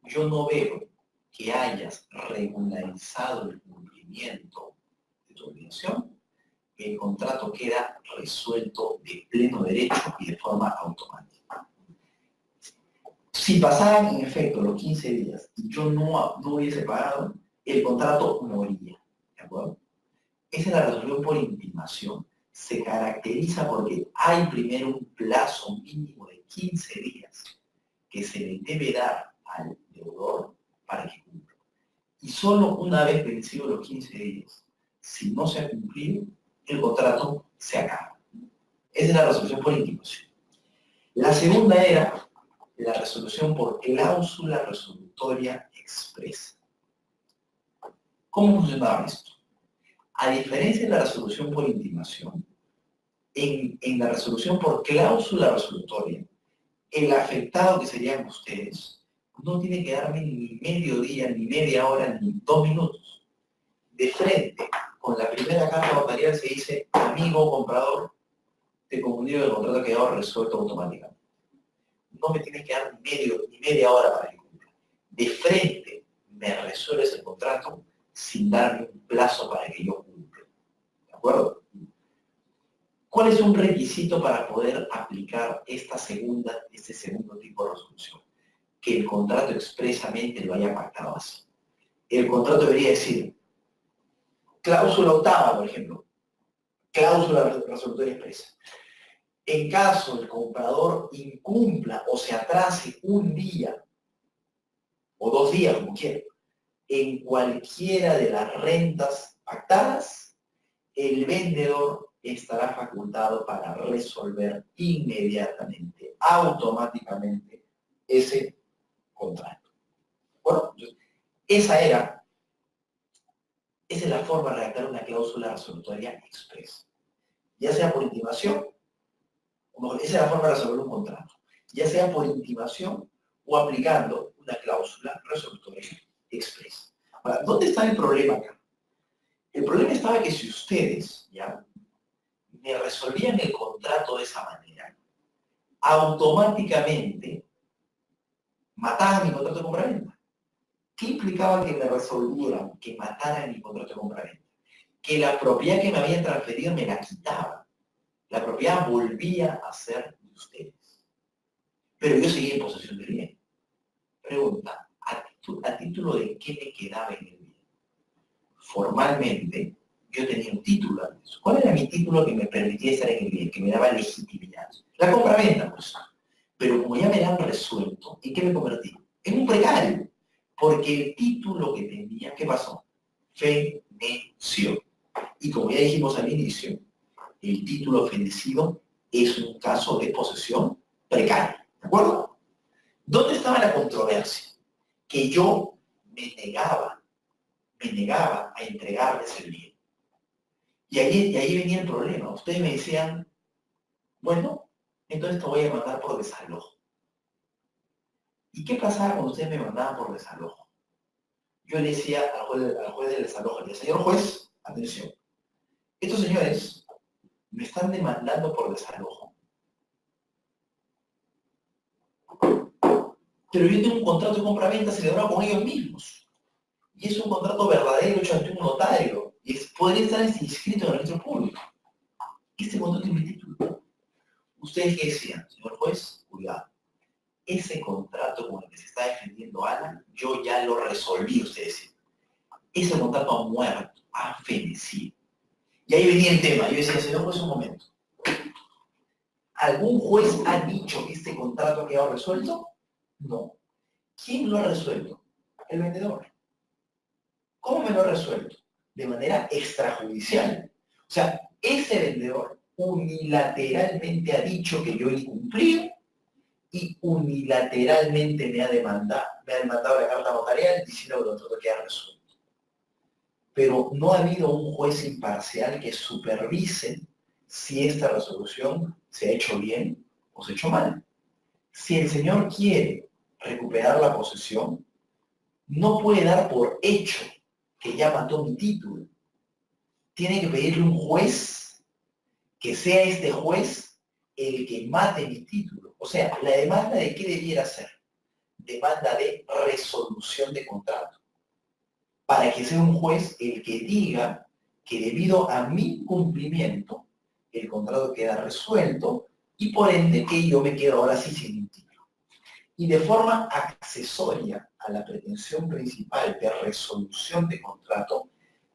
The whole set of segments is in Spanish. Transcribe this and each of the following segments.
yo no veo que hayas regularizado el cumplimiento de tu obligación, el contrato queda resuelto de pleno derecho y de forma automática. Si pasaran en efecto los 15 días y yo no hubiese pagado, el contrato moría, ¿de acuerdo? Esa es la resolución por intimación. Se caracteriza porque hay primero un plazo mínimo de 15 días que se le debe dar al deudor para que cumpla. Y solo una vez vencidos los 15 días, si no se ha cumplido, el contrato se acaba. Esa es la resolución por intimación. La segunda era la resolución por cláusula resolutoria expresa. ¿Cómo funcionaba esto? A diferencia de la resolución por intimación, en la resolución por cláusula resolutoria, el afectado, que serían ustedes, no tiene que darme ni medio día, ni media hora, ni 2 minutos. De frente, con la primera carta notarial se dice, amigo comprador, te comunico que el contrato ha quedado resuelto automáticamente. No me tienes que dar ni media hora para que cumpla. De frente, me resuelves el contrato sin darme un plazo para que yo cumpla. ¿De acuerdo? ¿Cuál es un requisito para poder aplicar este segundo tipo de resolución? Que el contrato expresamente lo haya pactado así. El contrato debería decir, cláusula octava, por ejemplo, cláusula resolutoria expresa. En caso el comprador incumpla o se atrase un día o 2 días, como quiera, en cualquiera de las rentas pactadas, el vendedor estará facultado para resolver inmediatamente, automáticamente, ese contrato. Bueno, esa es la forma de redactar una cláusula resolutoria expresa. Ya sea por intimación, esa es la forma de resolver un contrato, ya sea por intimación o aplicando una cláusula resolutoria expresa. Ahora, ¿dónde está el problema acá? El problema estaba que si ustedes, ¿ya?, me resolvían el contrato de esa manera, automáticamente mataban mi contrato de compraventa. ¿Qué implicaba que me resolvieran, que mataran mi contrato de compraventa? Que la propiedad que me habían transferido me la quitaba. La propiedad volvía a ser de ustedes. Pero yo seguía en posesión del bien. Pregunta, ¿a título de qué me quedaba en el bien? Formalmente, yo tenía un título antes. ¿Cuál era mi título que me permitía estar en el bien, que me daba legitimidad? La compraventa, pues. Pero como ya me la han resuelto, ¿en qué me convertí? En un precario. Porque el título que tenía, ¿qué pasó? Feneció. Y como ya dijimos al inicio, el título fenecido es un caso de posesión precaria. ¿De acuerdo? ¿Dónde estaba la controversia? Que yo me negaba a entregarles el bien. Y ahí venía el problema. Ustedes me decían, bueno, entonces te voy a mandar por desalojo. ¿Y qué pasaba cuando ustedes me mandaban por desalojo? Yo le decía al juez del desalojo, le decía, señor juez, atención, estos señores me están demandando por desalojo. Pero yo tengo un contrato de compra-venta celebrado con ellos mismos. Y es un contrato verdadero hecho ante un notario. Y podría estar inscrito en el registro público. Este contrato es mi título. ¿Ustedes qué decían, señor juez? Cuidado. Ese contrato con el que se está defendiendo Alan, yo ya lo resolví, ustedes decían. Ese contrato ha muerto, ha fenecido. Y ahí venía el tema. Yo decía, señor juez, un momento. ¿Algún juez ha dicho que este contrato ha quedado resuelto? No. ¿Quién lo ha resuelto? El vendedor. ¿Cómo me lo ha resuelto? De manera extrajudicial. O sea, ese vendedor unilateralmente ha dicho que yo incumplí y unilateralmente me ha demandado la carta notarial diciendo que lo otro queda resuelto. Pero no ha habido un juez imparcial que supervise si esta resolución se ha hecho bien o se ha hecho mal. Si el señor quiere recuperar la posesión, no puede dar por hecho que ya mató mi título. Tiene que pedirle un juez, que sea este juez el que mate mi título. O sea, la demanda de qué debiera ser. demanda de resolución de contrato, para que sea un juez el que diga que debido a mi cumplimiento, el contrato queda resuelto y por ende que yo me quedo ahora sí sin un título. Y de forma accesoria a la pretensión principal de resolución de contrato,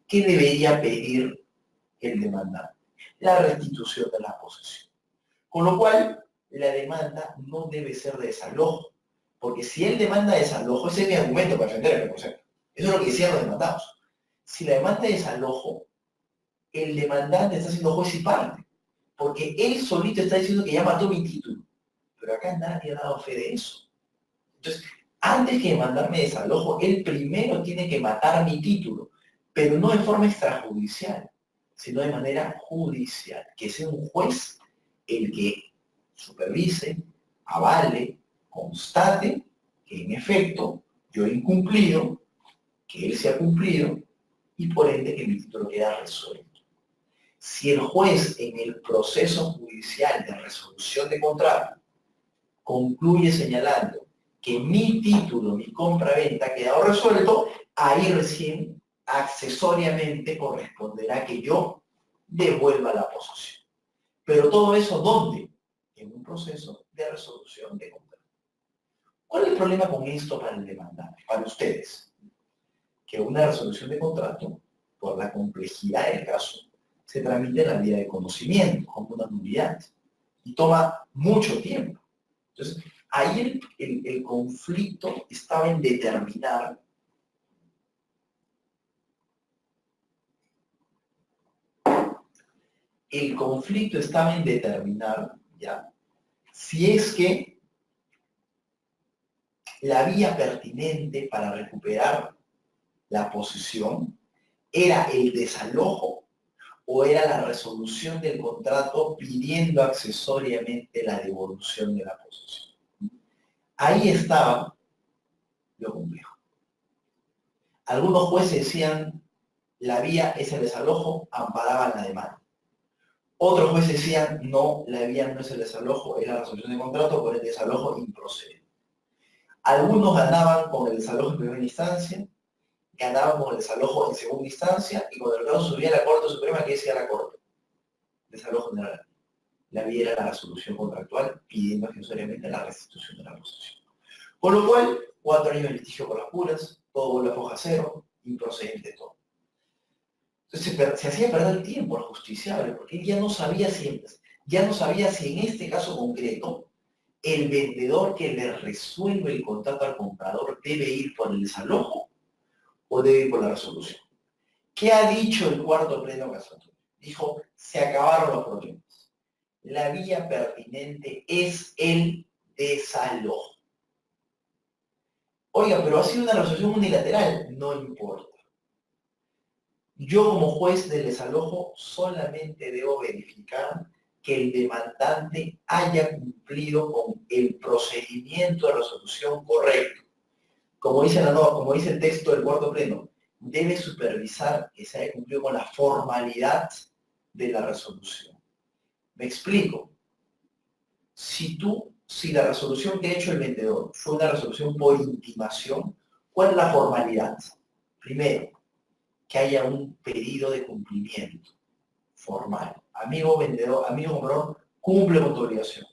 ¿qué debería pedir el demandante? La restitución de la posesión. Con lo cual, la demanda no debe ser de desalojo, porque si él demanda desalojo, ese es mi argumento para defender el preconcepto. Eso es lo que decían los demandados. Si la demanda es desalojo, el demandante está siendo juez y parte, porque él solito está diciendo que ya mató mi título, pero acá nadie ha dado fe de eso. Entonces, antes que mandarme desalojo, él primero tiene que matar mi título, pero no de forma extrajudicial, sino de manera judicial, que sea un juez el que supervise, avale, constate que en efecto yo he incumplido, que él se ha cumplido y por ende que mi título queda resuelto. Si el juez en el proceso judicial de resolución de contrato concluye señalando que mi título, mi compra-venta ha quedado resuelto, ahí recién accesoriamente corresponderá que yo devuelva la posesión. Pero todo eso, ¿dónde? En un proceso de resolución de contrato. ¿Cuál es el problema con esto para el demandante, para ustedes? Que una resolución de contrato, por la complejidad del caso, se tramite en la vía de conocimiento, como una nulidad, y toma mucho tiempo. Entonces, ahí el conflicto estaba en determinar ¿ya? Si es que la vía pertinente para recuperar la posesión era el desalojo o era la resolución del contrato pidiendo accesoriamente la devolución de la posesión. Ahí estaba lo complejo. Algunos jueces decían la vía es el desalojo, amparaban la demanda. Otros jueces decían no, la vía no es el desalojo, es la resolución de contrato, por el desalojo improcede. Algunos ganaban con el desalojo en primera instancia, ganaban con el desalojo en segunda instancia, y cuando el caso subía a la Corte Suprema, ¿qué decía la Corte? Desalojo general. La vía era la resolución contractual, pidiendo accesoriamente la restitución de la posesión. Con lo cual, 4 años de litigio por las puras, todo vuelve a foja cero, improcedente todo. Entonces se hacía perder el tiempo al justiciable, porque él ya no sabía si en este caso concreto, el vendedor que le resuelve el contrato al comprador debe ir por el desalojo o debe ir por la resolución. ¿Qué ha dicho el cuarto pleno casatorio? Dijo, se acabaron los problemas. La vía pertinente es el desalojo. Oiga, pero ha sido una resolución unilateral, no importa. Yo como juez del desalojo solamente debo verificar que el demandante haya cumplido con el procedimiento de resolución correcto. Como dice el texto del cuarto pleno, debe supervisar que se haya cumplido con la formalidad de la resolución. Me explico. Si la resolución que ha hecho el vendedor fue una resolución por intimación, ¿cuál es la formalidad? Primero, que haya un pedido de cumplimiento formal. Amigo vendedor, amigo comprador, cumple con tu obligación.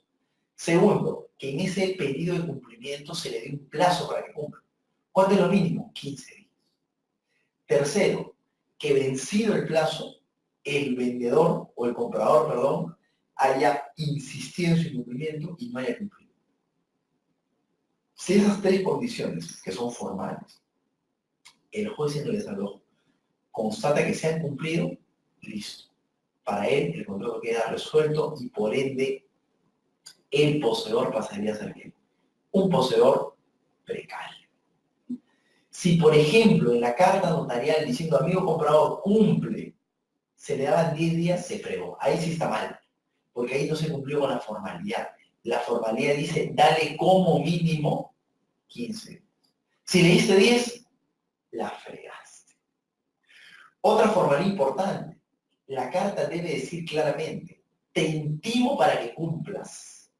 Segundo, que en ese pedido de cumplimiento se le dé un plazo para que cumpla. ¿Cuánto es lo mínimo? 15 días. Tercero, que vencido el plazo, el vendedor o el comprador, perdón, haya insistido en su cumplimiento y no haya cumplido. Si esas 3 condiciones, que son formales, el juez en el desalojo constata que se han cumplido, listo. Para él el contrato queda resuelto y por ende el poseedor pasaría a ser ¿qué? Un poseedor precario. Si por ejemplo en la carta notarial diciendo amigo comprador cumple, se le daban 10 días, se fregó. Ahí sí está mal, porque ahí no se cumplió con la formalidad. La formalidad dice dale como mínimo 15 días. Si le diste 10, la fregaste. Otra formalidad importante. La carta debe decir claramente, te intimo para que cumplas.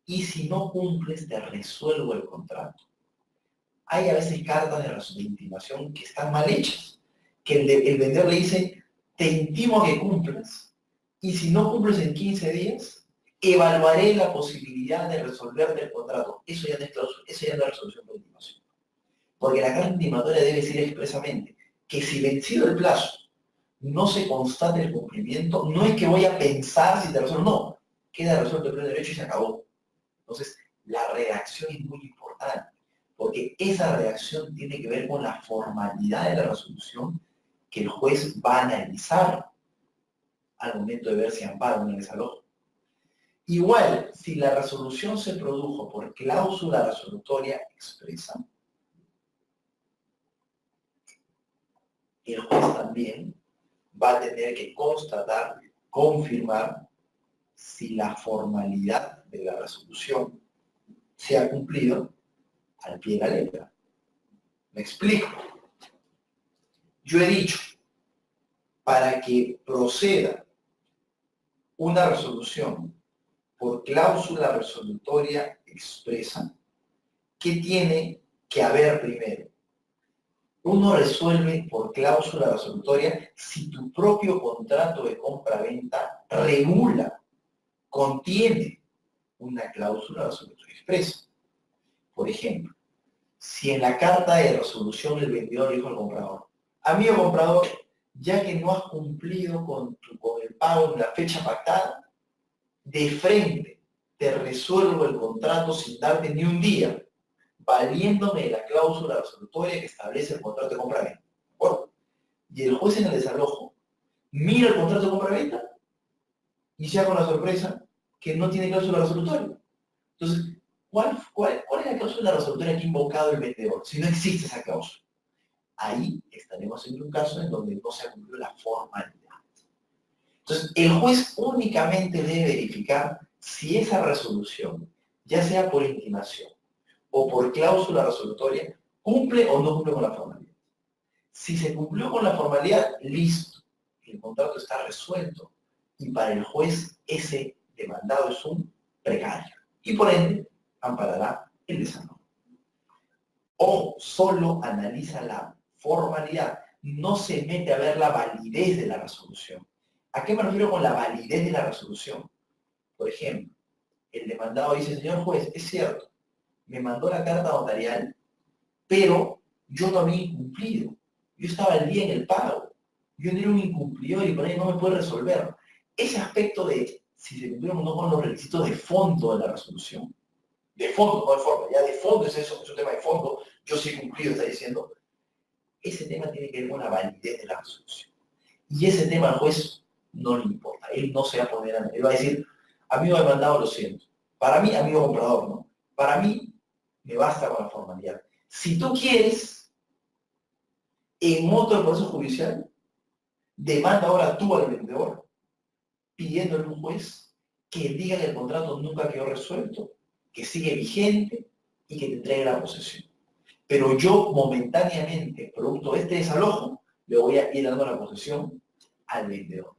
Y si no cumples, te resuelvo el contrato. Hay a veces cartas de intimación que están mal hechas, que el vendedor le dice, te intimo a que cumplas, y si no cumples en 15 días, evaluaré la posibilidad de resolverte el contrato. Eso ya no es cláusula, eso ya no es resolución por intimación. Porque la carta intimatoria debe decir expresamente que si vencido el plazo no se constate el cumplimiento, no es que voy a pensar si te resuelvo, no, queda resuelto el pleno derecho y se acabó. Entonces, la redacción es muy importante, porque esa redacción tiene que ver con la formalidad de la resolución que el juez va a analizar al momento de ver si ampara un desalojo. Igual, si la resolución se produjo por cláusula resolutoria expresa, el juez también va a tener que constatar, confirmar si la formalidad de la resolución se ha cumplido al pie de la letra. ¿Me explico? Yo he dicho, para que proceda una resolución por cláusula resolutoria expresa, ¿qué tiene que haber primero? Uno resuelve por cláusula resolutoria si tu propio contrato de compra-venta regula, contiene una cláusula resolutoria expresa. Por ejemplo, si en la carta de resolución el vendedor dijo al comprador, amigo comprador, ya que no has cumplido con el pago en la fecha pactada, de frente te resuelvo el contrato sin darte ni un día, valiéndome de la cláusula resolutoria que establece el contrato de compra-venta. Bueno, y el juez en el desalojo mira el contrato de compra-venta y se da con la sorpresa que no tiene cláusula resolutoria. Entonces, ¿cuál es la cláusula resolutoria que ha invocado el vendedor? Si no existe esa cláusula. Ahí estaremos en un caso en donde no se ha cumplido la formalidad. Entonces, el juez únicamente debe verificar si esa resolución, ya sea por intimación o por cláusula resolutoria, cumple o no cumple con la formalidad. Si se cumplió con la formalidad, listo. El contrato está resuelto. Y para el juez, ese demandado es un precario. Y por ende, amparará el desalojo. O solo analiza la formalidad. No se mete a ver la validez de la resolución. ¿A qué me refiero con la validez de la resolución? Por ejemplo, el demandado dice, señor juez, es cierto, me mandó la carta notarial, pero yo no había incumplido. Yo estaba al día en el pago. Yo no era un incumplidor y por ahí no me puede resolver. Ese aspecto de si se cumplieron o no con los requisitos de fondo de la resolución, de fondo, no de forma, ya de fondo es eso, es un tema de fondo, yo sí he cumplido, está diciendo, ese tema tiene que ver con la validez de la resolución. Y ese tema al juez no le importa, él no se va a poner a... Él va a decir, amigo demandado, lo siento. Para mí, amigo comprador, ¿no? Para mí, me basta con la formalidad. Si tú quieres, en otro proceso judicial, demanda ahora tú al vendedor, pidiéndole a un juez que diga que el contrato nunca quedó resuelto, que sigue vigente y que te entregue la posesión. Pero yo momentáneamente, producto de este desalojo, le voy a ir dando la posesión al vendedor.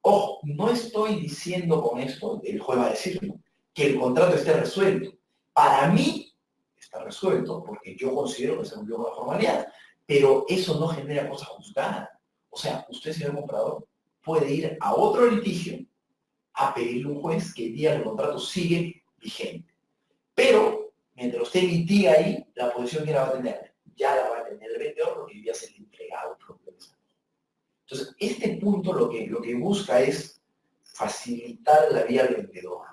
Ojo, no estoy diciendo con esto, el juez va a decirlo, que el contrato esté resuelto. Para mí está resuelto porque yo considero que se cumplió con la formalidad, pero eso no genera cosa juzgada. O sea, usted, señor comprador, puede ir a otro litigio a pedirle a un juez que diga que el contrato sigue vigente. Pero, mientras usted litiga ahí, la posición que la va a tener, ya la va a tener el vendedor porque ya se le ha entregado el propio desalojo. Entonces, este punto lo que busca es facilitar la vía al vendedor.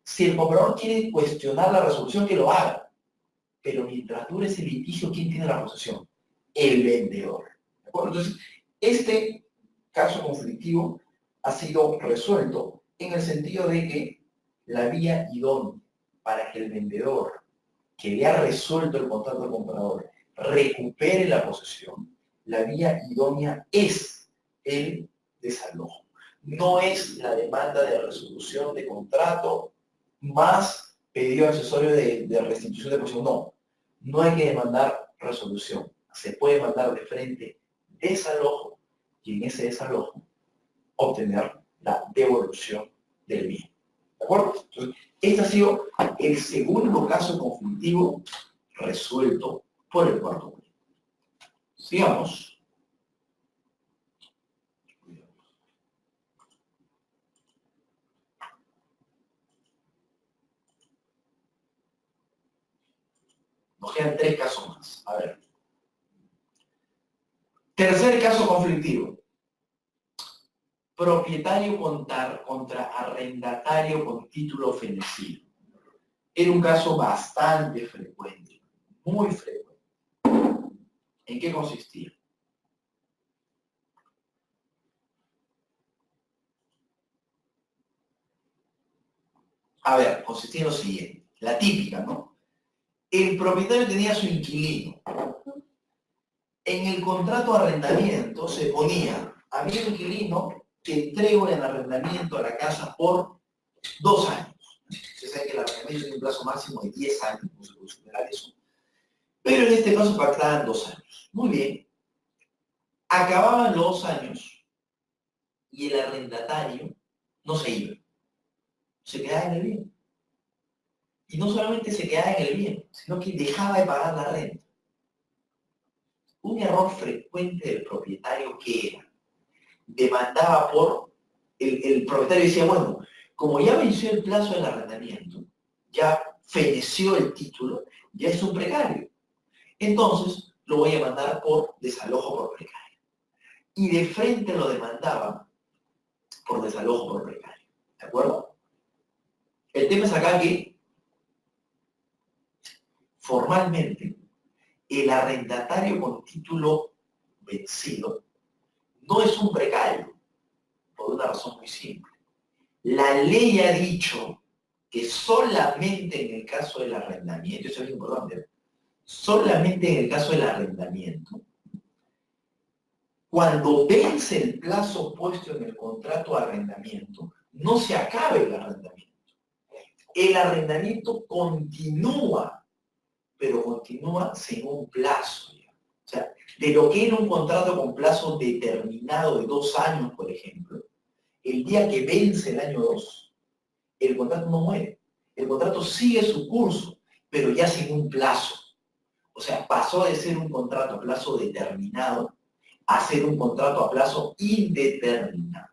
Si el comprador quiere cuestionar la resolución, que lo haga. Pero mientras dure ese litigio, ¿quién tiene la posesión? El vendedor. ¿De acuerdo? Entonces, este caso conflictivo ha sido resuelto en el sentido de que la vía idónea para que el vendedor que le ha resuelto el contrato al comprador recupere la posesión, la vía idónea es el desalojo. No es la demanda de resolución de contrato más pedido accesorio de restitución de posesión. No, no hay que demandar resolución. Se puede mandar de frente desalojo y en ese desalojo obtener la devolución del bien. ¿De acuerdo? Entonces, este ha sido el segundo caso conflictivo resuelto por el cuarto pleno. Sigamos. Nos quedan 3 casos más. A ver. Tercer caso conflictivo. Propietario contra arrendatario con título fenecido. Era un caso bastante frecuente, muy frecuente. ¿En qué consistía? A ver, consistía en lo siguiente, la típica, ¿no? El propietario tenía su inquilino. En el contrato de arrendamiento se ponía, a mi inquilino te entrego el arrendamiento a la casa por 2 años. Se sabe que el arrendamiento tiene un plazo máximo de 10 años, no se puede superar eso. Pero en este caso pactaban 2 años. Muy bien. Acababan los 2 años y el arrendatario no se iba. Se quedaba en el bien. Y no solamente se quedaba en el bien, sino que dejaba de pagar la renta. Un error frecuente del propietario que era, demandaba por, el propietario decía, bueno, como ya venció el plazo del arrendamiento, ya feneció el título, ya es un precario. Entonces, lo voy a mandar por desalojo por precario. Y de frente lo demandaba por desalojo por precario. ¿De acuerdo? El tema es acá que, formalmente, el arrendatario con título vencido no es un precario, por una razón muy simple. La ley ha dicho que solamente en el caso del arrendamiento, eso es importante, solamente en el caso del arrendamiento, cuando vence el plazo puesto en el contrato de arrendamiento, no se acabe el arrendamiento. El arrendamiento continúa, pero continúa sin un plazo. O sea, de lo que era un contrato con plazo determinado de 2 años, por ejemplo, el día que vence el año 2, el contrato no muere. El contrato sigue su curso, pero ya sin un plazo. O sea, pasó de ser un contrato a plazo determinado a ser un contrato a plazo indeterminado.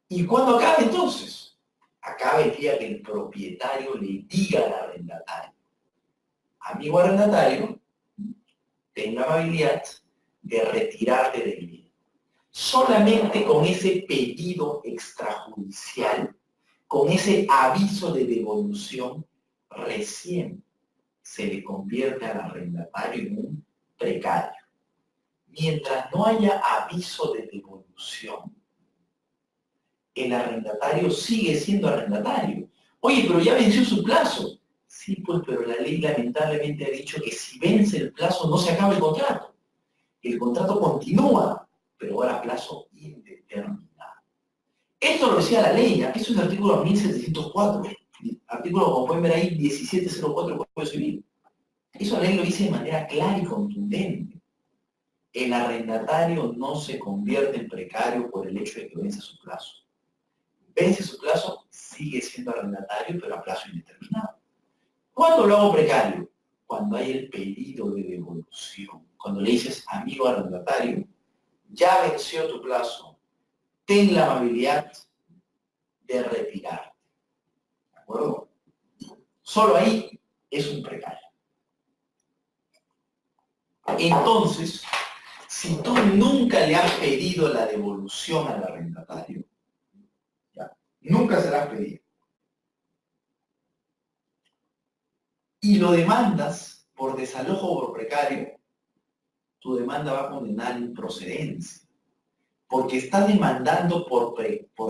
¿Y cuándo acaba entonces? Acaba el día que el propietario le diga al arrendatario: amigo arrendatario, ten la amabilidad de retirarte del bien. Solamente con ese pedido extrajudicial, con ese aviso de devolución, recién se le convierte al arrendatario en un precario. Mientras no haya aviso de devolución, el arrendatario sigue siendo arrendatario. Oye, pero ya venció su plazo. Sí, pues, pero la ley lamentablemente ha dicho que si vence el plazo no se acaba el contrato. El contrato continúa, pero ahora a plazo indeterminado. Esto lo decía la ley, aquí es un artículo 1704, artículo, como pueden ver ahí, 1704 del Código Civil. Eso la ley lo dice de manera clara y contundente. El arrendatario no se convierte en precario por el hecho de que vence su plazo. Vence su plazo, sigue siendo arrendatario, pero a plazo indeterminado. ¿Cuándo lo hago precario? Cuando hay el pedido de devolución. Cuando le dices, amigo arrendatario, ya venció tu plazo, ten la amabilidad de retirarte. ¿De acuerdo? Solo ahí es un precario. Entonces, si tú nunca le has pedido la devolución al arrendatario, ¿ya? Nunca se la has pedido, y lo demandas por desalojo o por precario, tu demanda va a condenar improcedencia. Porque estás demandando por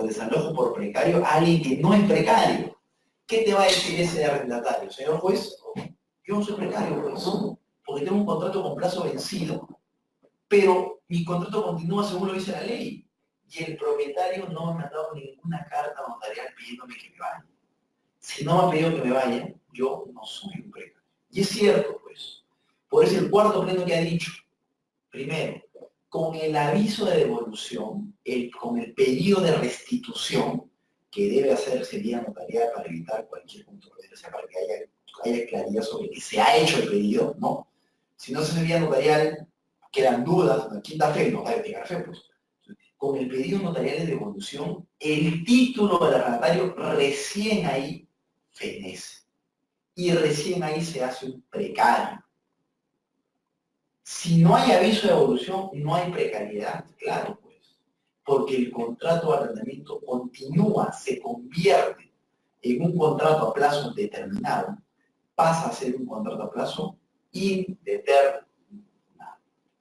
desalojo por precario a alguien que no es precario. ¿Qué te va a decir ese arrendatario? Señor juez, yo no soy precario, pues, porque tengo un contrato con plazo vencido, pero mi contrato continúa según lo dice la ley. Y el propietario no me ha mandado ninguna carta notarial pidiéndome que me vaya. Si no me ha pedido que me vaya, yo no soy un precario. Y es cierto, pues. Por eso el cuarto pleno que ha dicho, primero, con el aviso de devolución, con el pedido de restitución, que debe hacerse vía notarial para evitar cualquier controversia, para que haya haya claridad sobre que se ha hecho el pedido, no. Si no se hace vía notarial, quedan dudas, ¿quién da fe? Notario tiene que dar fe, pues. Con el pedido notarial de devolución, el título del arrendatario recién ahí fenece. Y recién ahí se hace un precario. Si no hay aviso de devolución, no hay precariedad, claro, pues. Porque el contrato de arrendamiento continúa, se convierte en un contrato a plazo determinado, pasa a ser un contrato a plazo indeterminado.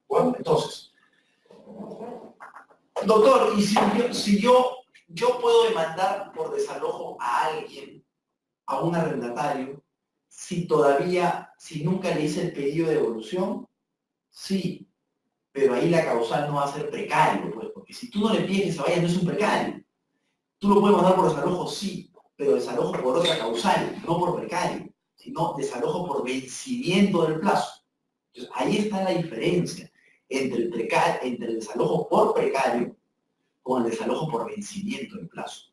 Bueno, entonces, doctor, y si yo puedo demandar por desalojo a alguien, a un arrendatario, si nunca le hice el pedido de devolución, sí, pero ahí la causal no va a ser precario, pues, porque si tú no le pides que se vaya, no es un precario. Tú lo puedes mandar por desalojo, sí, pero desalojo por otra causal, no por precario, sino desalojo por vencimiento del plazo. Entonces, ahí está la diferencia entre el desalojo por precario con el desalojo por vencimiento del plazo.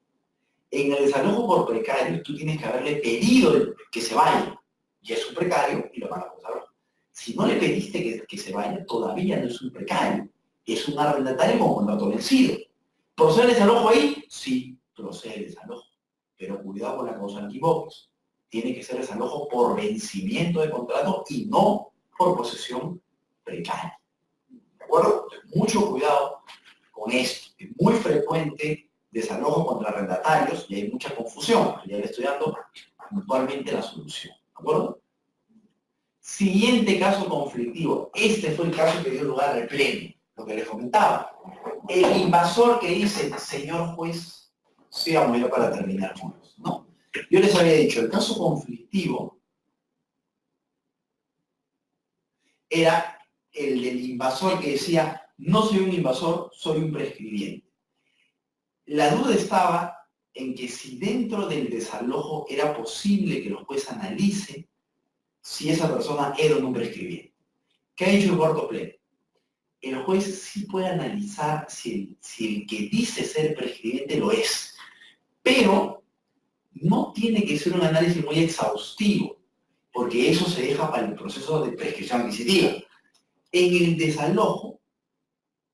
En el desalojo por precario, tú tienes que haberle pedido que se vaya, y es un precario, y lo van a desalojar. Si no le pediste que se vaya, todavía no es un precario, es un arrendatario con contrato vencido. ¿Procede el desalojo ahí? Sí, procede el desalojo. Pero cuidado con la causa de equívocos. Tiene que ser desalojo por vencimiento de contrato y no por posesión precaria. ¿De acuerdo? Entonces, mucho cuidado con esto. Es muy frecuente desalojo contra arrendatarios y hay mucha confusión. Ya le estoy dando puntualmente la solución. ¿De acuerdo? Siguiente caso conflictivo. Este fue el caso que dio lugar al pleno, lo que les comentaba. El invasor que dice, señor juez, sigamos ya para terminar con eso, ¿no? Yo les había dicho, el caso conflictivo era el del invasor que decía, no soy un invasor, soy un prescribiente. La duda estaba en que si dentro del desalojo era posible que el juez analice si esa persona era o no un prescribiente. ¿Qué ha dicho el cuarto pleno? El juez sí puede analizar si el que dice ser prescribiente lo es, pero no tiene que ser un análisis muy exhaustivo, porque eso se deja para el proceso de prescripción adquisitiva. En el desalojo,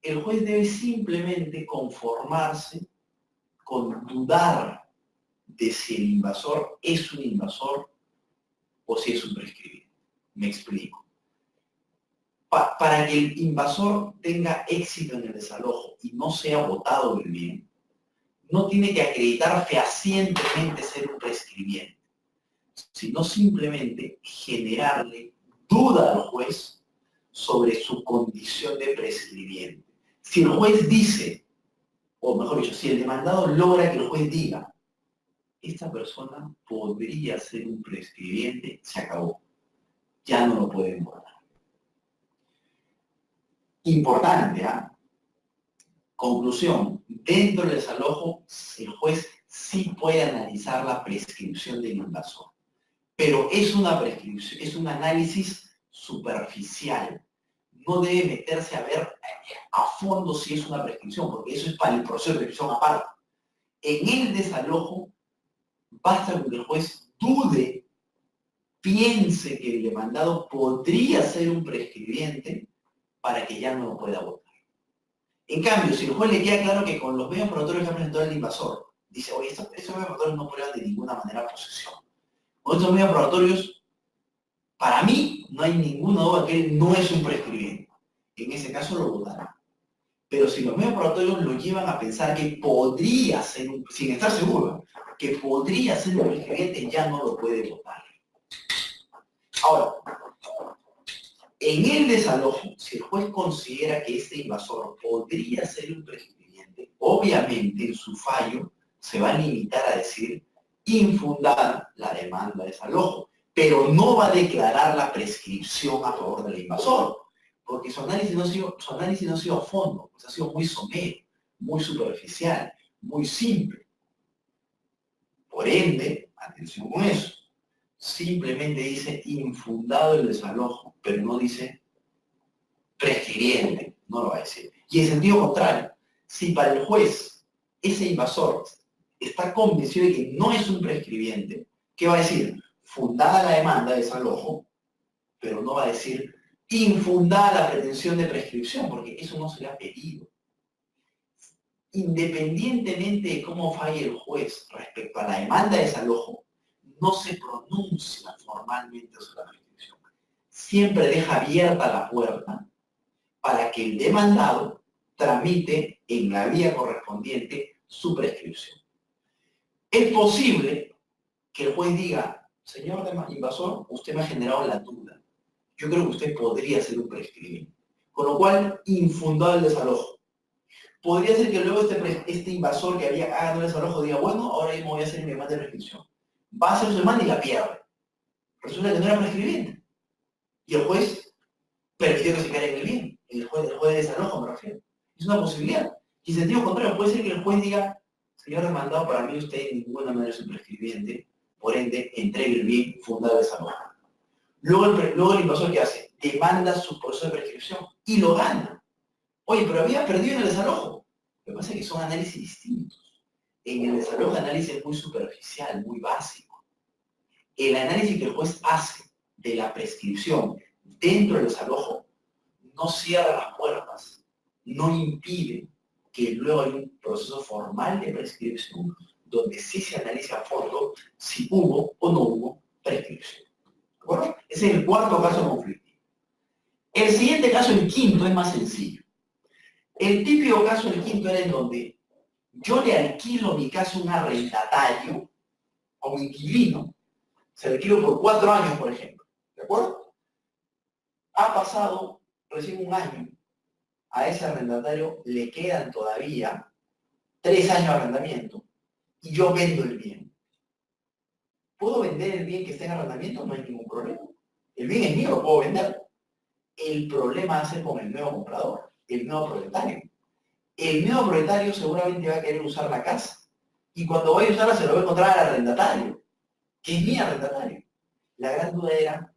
el juez debe simplemente conformarse con dudar de si el invasor es un invasor o si es un prescribiente. Me explico. Para que el invasor tenga éxito en el desalojo y no sea votado del bien, no tiene que acreditar fehacientemente ser un prescribiente, sino simplemente generarle duda al juez sobre su condición de prescribiente. Si el juez dice, o mejor dicho, si el demandado logra que el juez diga, esta persona podría ser un prescribiente, se acabó. Ya no lo pueden votar. Importante, ¿ah? Conclusión, dentro del desalojo, el juez sí puede analizar la prescripción del invasor, pero es una prescripción, es un análisis superficial. No debe meterse a ver a fondo si es una prescripción, porque eso es para el proceso de prescripción aparte. En el desalojo, basta con que el juez dude, piense que el demandado podría ser un prescribiente para que ya no lo pueda votar. En cambio, si el juez le queda claro que con los medios probatorios que ha presentado el invasor, dice, oye, estos medios probatorios no prueban de ninguna manera posesión. Con estos medios probatorios, para mí, no hay ninguna duda que él no es un prescribiente. En ese caso lo votará. Pero si los medios probatorios lo llevan a pensar que podría ser, sin estar seguro, que podría ser un prescribiente, ya no lo puede votar. Ahora, en el desalojo, si el juez considera que este invasor podría ser un prescribiente, obviamente en su fallo se va a limitar a decir infundada la demanda de desalojo, pero no va a declarar la prescripción a favor del invasor, porque su análisis no ha sido a fondo, pues ha sido muy somero, muy superficial, muy simple. Por ende, atención con eso, simplemente dice infundado el desalojo, pero no dice prescribiente, no lo va a decir. Y en sentido contrario, si para el juez ese invasor está convencido de que no es un prescribiente, ¿qué va a decir? fundada la demanda de desalojo, pero no va a decir infundada la pretensión de prescripción, porque eso no se le ha pedido. Independientemente de cómo falle el juez respecto a la demanda de desalojo, no se pronuncia formalmente sobre la prescripción. Siempre deja abierta la puerta para que el demandado tramite en la vía correspondiente su prescripción. Es posible que el juez diga, señor invasor, usted me ha generado la duda. Yo creo que usted podría ser un prescribiente. Con lo cual, infundado el desalojo. Podría ser que luego este invasor que había ganado el desalojo diga, bueno, ahora mismo voy a hacer mi demanda de prescripción. Va a hacer su demanda y la pierde. Resulta que no era prescribiente. Y el juez permitió que se caiga en el bien. El juez de desalojo, me refiero. Es una posibilidad. Y en sentido contrario, puede ser que el juez diga, señor demandado, para mí usted de ninguna manera es un prescribiente, por ende, entregue el bien fundado de desalojo. Luego el invasor, ¿qué hace? Demanda su proceso de prescripción y lo gana. Oye, pero había perdido en el desalojo. Lo que pasa es que son análisis distintos. En el desalojo el análisis es muy superficial, muy básico. El análisis que el juez hace de la prescripción dentro del desalojo no cierra las puertas, no impide que luego haya un proceso formal de prescripción donde sí se analiza a fondo si hubo o no hubo prescripción. ¿De acuerdo? Ese es el cuarto caso conflictivo. El siguiente caso, el quinto, es más sencillo. El típico caso, el quinto, era en donde yo le alquilo mi casa a un arrendatario, a un inquilino, se le alquilo por 4 años, por ejemplo. ¿De acuerdo? Ha pasado recién un año. A ese arrendatario le quedan todavía 3 años de arrendamiento y yo vendo el bien. ¿Puedo vender el bien que está en arrendamiento? No hay ningún problema. El bien es mío, lo puedo vender. El problema va a ser con el nuevo comprador, el nuevo propietario. El nuevo propietario seguramente va a querer usar la casa y cuando vaya a usarla se lo va a encontrar al arrendatario, que es mi arrendatario. La gran duda era,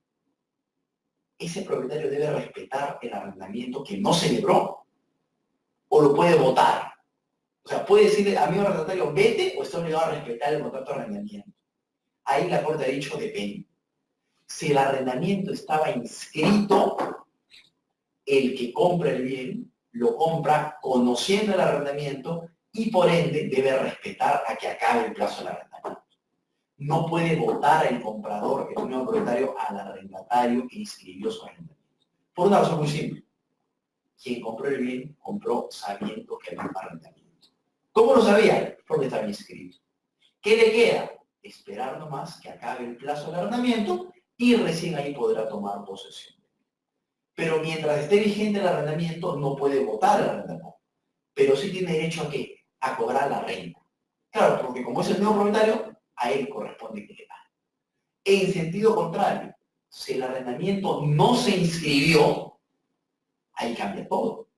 ¿ese propietario debe respetar el arrendamiento que no celebró o lo puede votar? O sea, puede decirle a mi arrendatario, vete o está obligado a respetar el contrato de arrendamiento. Ahí la Corte ha dicho, depende. Si el arrendamiento estaba inscrito, el que compra el bien lo compra conociendo el arrendamiento y por ende debe respetar a que acabe el plazo del arrendamiento. No puede votar el comprador, el nuevo propietario, al arrendatario que inscribió su arrendamiento. Por una razón muy simple. Quien compró el bien, compró sabiendo que había un arrendamiento. ¿Cómo lo sabía? Porque estaba inscrito. ¿Qué le queda? Esperar nomás que acabe el plazo del arrendamiento y recién ahí podrá tomar posesión. Pero mientras esté vigente el arrendamiento, no puede votar el arrendatario. Pero sí tiene derecho a ¿qué? A cobrar la renta. Claro, porque como es el nuevo propietario, a él corresponde que le pague. En sentido contrario, si el arrendamiento no se inscribió, ahí cambia todo.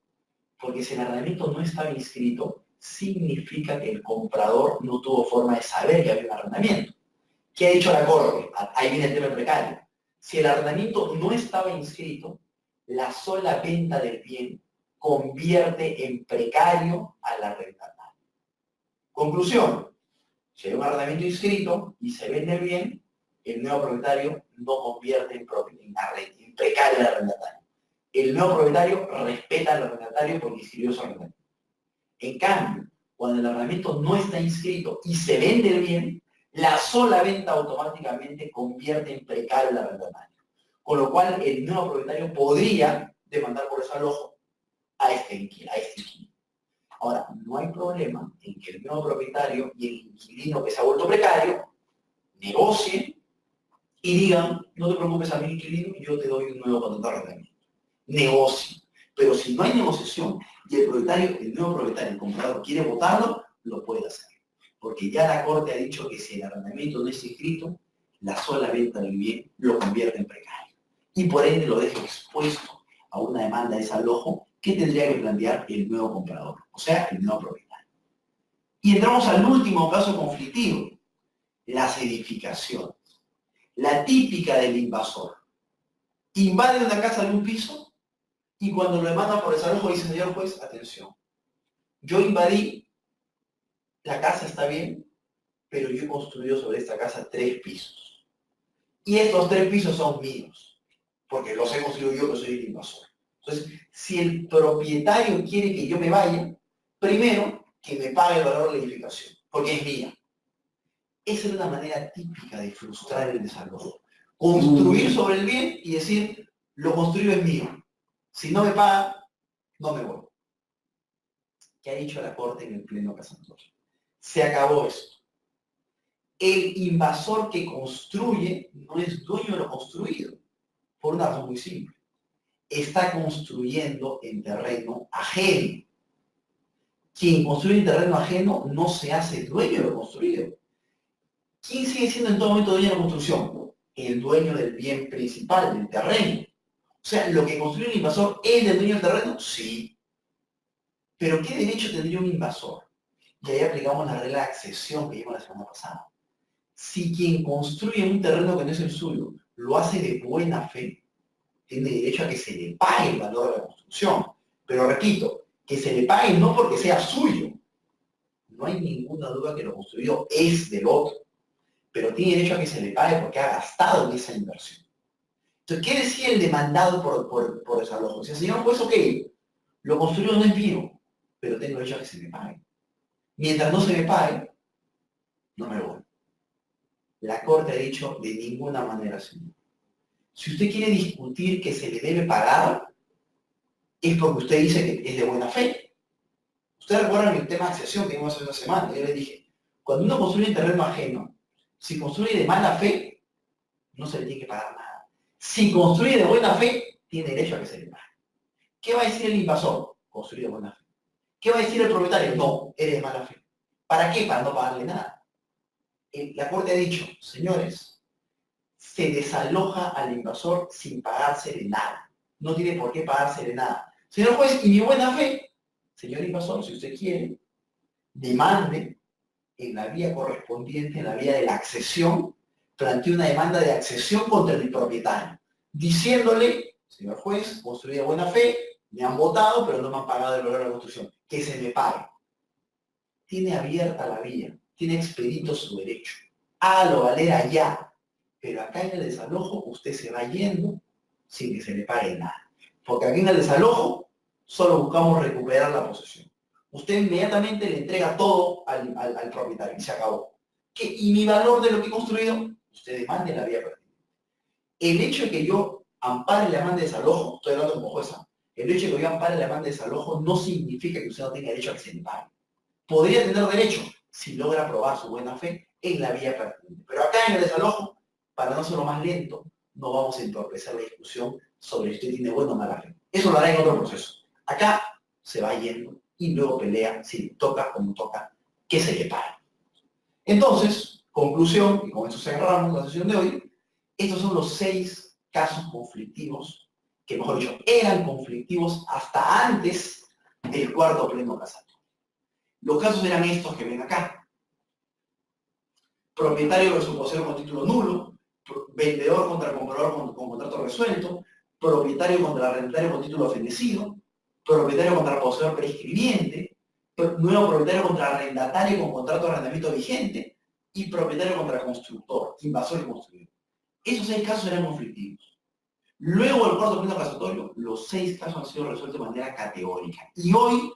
Porque si el arrendamiento no estaba inscrito, significa que el comprador no tuvo forma de saber que había un arrendamiento. ¿Qué ha dicho la Corte? Ahí viene el tema precario. Si el arrendamiento no estaba inscrito, la sola venta del bien convierte en precario al arrendatario. Conclusión, si hay un arrendamiento inscrito y se vende el bien, el nuevo propietario no convierte en precario al arrendatario. El nuevo propietario respeta al arrendatario porque inscribió su arrendamiento. En cambio, cuando el arrendamiento no está inscrito y se vende el bien, la sola venta automáticamente convierte en precario al arrendatario. Con lo cual, el nuevo propietario podría demandar por desalojo a este inquilino. Ahora, no hay problema en que el nuevo propietario y el inquilino que se ha vuelto precario negocien y digan, no te preocupes a mi inquilino, yo te doy un nuevo contrato de arrendamiento. Negocien. Pero si no hay negociación y el nuevo propietario, el comprador, quiere votarlo, lo puede hacer. Porque ya la Corte ha dicho que si el arrendamiento no es inscrito, la sola venta del bien lo convierte en precario. Y por ende lo deja expuesto a una demanda de desalojo que tendría que plantear el nuevo comprador, o sea, el nuevo propietario. Y entramos al último caso conflictivo, las edificaciones. La típica del invasor. Invade una casa de un piso y cuando lo demanda por desalojo dice, señor juez, atención, yo invadí, la casa está bien, pero yo he construido sobre esta casa 3 pisos. y estos 3 pisos son míos, porque los he construido yo, que soy el invasor. Entonces, si el propietario quiere que yo me vaya, primero que me pague el valor de la edificación, porque es mía. Esa es una manera típica de frustrar el desalojo. Construir sobre el bien y decir, lo construido es mío. Si no me paga, no me voy. ¿Qué ha dicho la Corte en el Pleno Casatorio? Se acabó esto. El invasor que construye no es dueño de lo construido, por una razón muy simple. Está construyendo en terreno ajeno. Quien construye en terreno ajeno no se hace dueño de lo construido. ¿Quién sigue siendo en todo momento dueño de la construcción? El dueño del bien principal, del terreno. O sea, ¿lo que construye el invasor es del dueño del terreno? Sí. Pero ¿qué derecho tendría un invasor? Y ahí aplicamos la regla de accesión que vimos la semana pasada. Si quien construye un terreno que no es el suyo lo hace de buena fe, tiene derecho a que se le pague el valor de la construcción. Pero repito, que se le pague no porque sea suyo. No hay ninguna duda que lo construido es del otro. Pero tiene derecho a que se le pague porque ha gastado en esa inversión. Entonces, ¿qué decía el demandado por desalojo? Decía, señor juez, ok, lo construido no es mío, pero tengo derecho a que se me pague. Mientras no se me pague, no me voy. La Corte ha dicho de ninguna manera, señor. Si usted quiere discutir que se le debe pagar, es porque usted dice que es de buena fe. Usted recuerda el tema de accesión que vimos hace una semana. Yo le dije, cuando uno construye en terreno ajeno, si construye de mala fe, no se le tiene que pagar nada. Si construye de buena fe, tiene derecho a que se le pague. ¿Qué va a decir el invasor? Construir de buena fe. ¿Qué va a decir el propietario? No, eres de mala fe. ¿Para qué? Para no pagarle nada. La Corte ha dicho, señores, se desaloja al invasor sin pagarse de nada. No tiene por qué pagarse de nada. Señor juez, ¿y mi buena fe? Señor invasor, si usted quiere, demande en la vía correspondiente, en la vía de la accesión, plantee una demanda de accesión contra el propietario, diciéndole, señor juez, construí de buena fe, me han votado, pero no me han pagado el valor de la construcción, que se me pague. Tiene abierta la vía, tiene expedito su derecho. Hágalo valer allá. Pero acá en el desalojo usted se va yendo sin que se le pague nada. Porque aquí en el desalojo solo buscamos recuperar la posesión. Usted inmediatamente le entrega todo al propietario y se acabó. ¿Y mi valor de lo que he construido? Usted demande la vía pertinente. El hecho de que yo ampare la demanda de desalojo, estoy hablando como jueza, el hecho de que yo ampare la demanda de desalojo no significa que usted no tenga derecho a que se le pague. Podría tener derecho si logra probar su buena fe en la vía pertinente. Pero acá en el desalojo, para no hacerlo más lento, no vamos a entorpecer la discusión sobre si usted tiene buena o mala fe. Eso lo hará en otro proceso. Acá se va yendo y luego pelea si toca o no toca que se le pague. Entonces, conclusión, y con eso cerramos la sesión de hoy, estos son los 6 casos conflictivos que, mejor dicho, eran conflictivos hasta antes del cuarto pleno casatorio. Los casos eran estos que ven acá. Propietario versus posesor con título nulo, vendedor contra comprador con contrato resuelto, propietario contra arrendatario con título fenecido, propietario contra poseedor prescribiente, nuevo propietario contra arrendatario con contrato de arrendamiento vigente y propietario contra constructor, invasor y construidor. Esos 6 casos eran conflictivos. Luego del cuarto pleno casatorio, los 6 casos han sido resueltos de manera categórica. Y hoy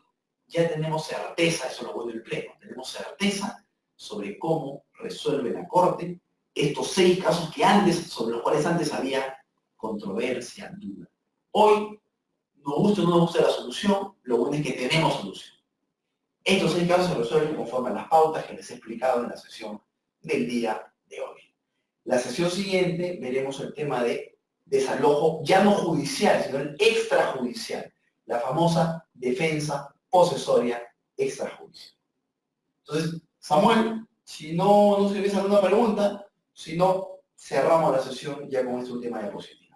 ya tenemos certeza, eso lo bueno del pleno, tenemos certeza sobre cómo resuelve la Corte estos 6 casos sobre los cuales antes había controversia, duda. Hoy, nos guste o no nos guste la solución, lo bueno es que tenemos solución. Estos 6 casos se resuelven conforme a las pautas que les he explicado en la sesión del día de hoy. La sesión siguiente veremos el tema de desalojo, ya no judicial, sino el extrajudicial, la famosa defensa posesoria extrajudicial. Entonces, Samuel, si no se ves alguna pregunta, si no, cerramos la sesión ya con este última diapositiva.